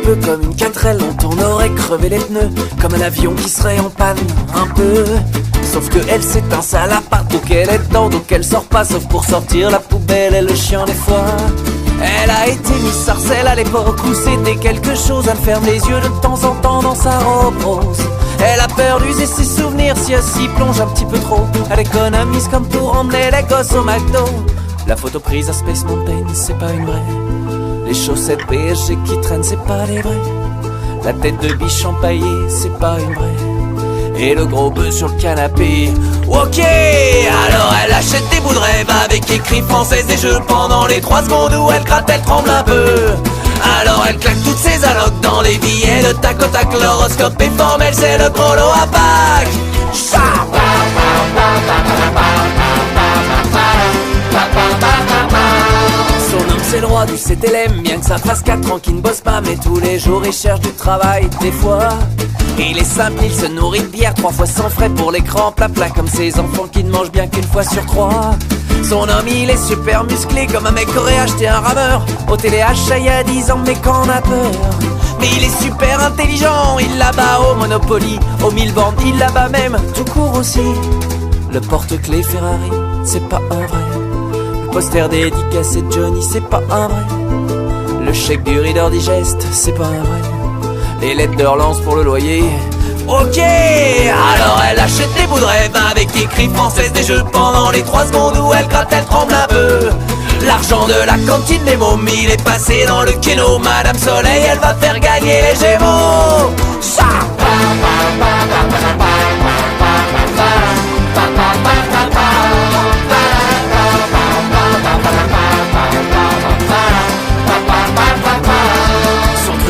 peu comme une 4L dont on aurait crevé les pneus, comme un avion qui serait en panne, un peu. Sauf que elle s'éteint, ça l'appart, donc elle est dedans, donc elle sort pas, sauf pour sortir la poubelle et le chien des fois. Elle a été Miss Sarcelle à l'époque où c'était quelque chose. Elle ferme les yeux de temps en temps dans sa robe rose. Elle a peur d'user ses souvenirs si elle s'y plonge un petit peu trop. Elle économise comme pour emmener les gosses au McDo. La photo prise à Space Mountain, c'est pas une vraie. Les chaussettes PSG qui traînent, c'est pas les vraies. La tête de biche empaillée, c'est pas une vraie. Et le gros bœuf sur le canapé. Ok, alors elle achète des bouts de rêve avec écrit française des jeux. Pendant les 3 secondes où elle gratte, elle tremble un peu. Alors elle claque toutes ses allocs dans les billets de tac au tac. L'horoscope est formel, c'est le gros lot à Pâques. Son homme c'est le roi du CTLM, bien que ça fasse 4 ans qu'il ne bosse pas. Mais tous les jours il cherche du travail, des fois. Et il est simple, il se nourrit de bière 3 fois sans frais pour l'écran plat plat. Comme ses enfants qui ne mangent bien qu'une fois sur 3. Son homme il est super musclé comme un mec qui aurait acheté un rameur au téléachat il y a 10 ans, mais qu'on a peur. Mais il est super intelligent, il la bat au Monopoly, au 1000 bornes, il la bat même tout court aussi. Le porte-clés Ferrari, c'est pas un vrai. Le poster dédicacé de Johnny, c'est pas un vrai. Le chèque du Reader Digest, c'est pas un vrai. Les lettres de relance pour le loyer. Ok, alors elle achète des bouts de rêve avec écrit française des jeux. Pendant les 3 secondes où elle gratte, elle tremble un peu. L'argent de la cantine des mômes, il est passé dans le kéno. Madame Soleil, elle va faire gagner les Gémeaux.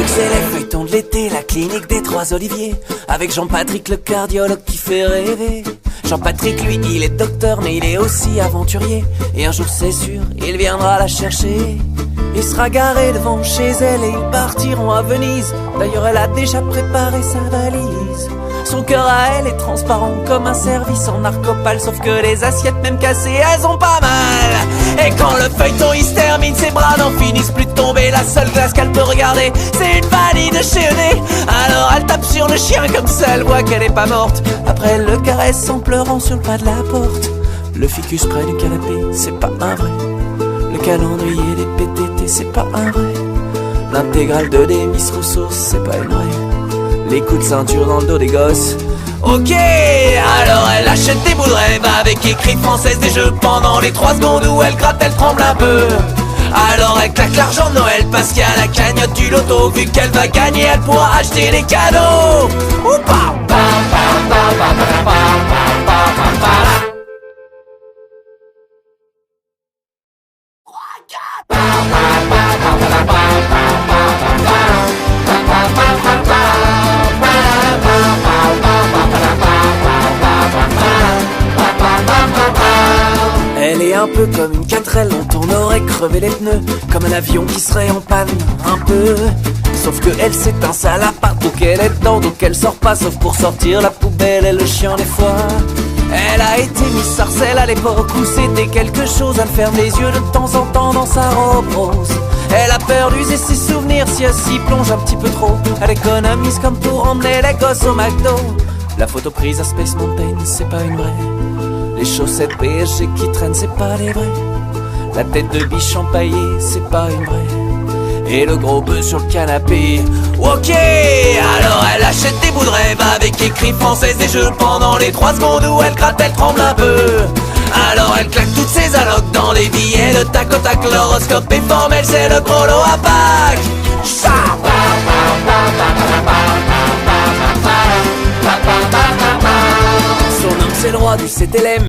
C'est les feuilletons de l'été, la clinique des 3 Oliviers, avec Jean-Patrick le cardiologue qui fait rêver. Jean-Patrick lui il est docteur mais il est aussi aventurier. Et un jour c'est sûr, il viendra la chercher. Il sera garé devant chez elle et ils partiront à Venise. D'ailleurs elle a déjà préparé sa valise. Son cœur à elle est transparent comme un service en narcopale. Sauf que les assiettes même cassées, elles ont pas mal. Et quand le feuilleton il se termine, ses bras n'en finissent plus de tomber. La seule glace qu'elle peut regarder, c'est une vanille de chez Ené. Alors elle tape sur le chien comme ça, elle voit qu'elle est pas morte. Après elle le caresse en pleurant sur le pas de la porte. Le ficus près du canapé, c'est pas un vrai. Le calendrier des PTT, c'est pas un vrai. L'intégrale de des Miss Rousseau, c'est pas une vraie. Les coups de ceinture dans le dos des gosses. Ok, alors elle achète des bouts de rêve avec écrit française des jeux. Pendant les 3 secondes où elle gratte, elle tremble un peu. Alors elle claque l'argent de Noël parce qu'il y a la cagnotte du loto. Vu qu'elle va gagner, elle pourra acheter les cadeaux. Ou pas. Elle est un peu comme une 4L dont on aurait crevé les pneus, comme un avion qui serait en panne, un peu. Sauf que elle s'éteint, ça l'appart, donc elle est dedans, donc elle sort pas, sauf pour sortir la poubelle et le chien des fois. Elle a été Miss Sarcelle à l'époque où c'était quelque chose. Elle ferme les yeux de temps en temps dans sa robe rose. Elle a peur d'user ses souvenirs si elle s'y plonge un petit peu trop. Elle économise comme pour emmener les gosses au McDo. La photo prise à Space Mountain, c'est pas une vraie. Les chaussettes PSG qui traînent, c'est pas les vraies. La tête de biche empaillée, c'est pas une vraie. Et le gros bœuf sur le canapé. Ok, alors elle achète des bouts de rêve avec écrit française des jeux. Pendant les 3 secondes où elle gratte, elle tremble un peu. Alors elle claque toutes ses allocs dans les billets de tac au tac. L'horoscope est formel, c'est le gros lot à Pâques. Son homme c'est le roi du CTLM.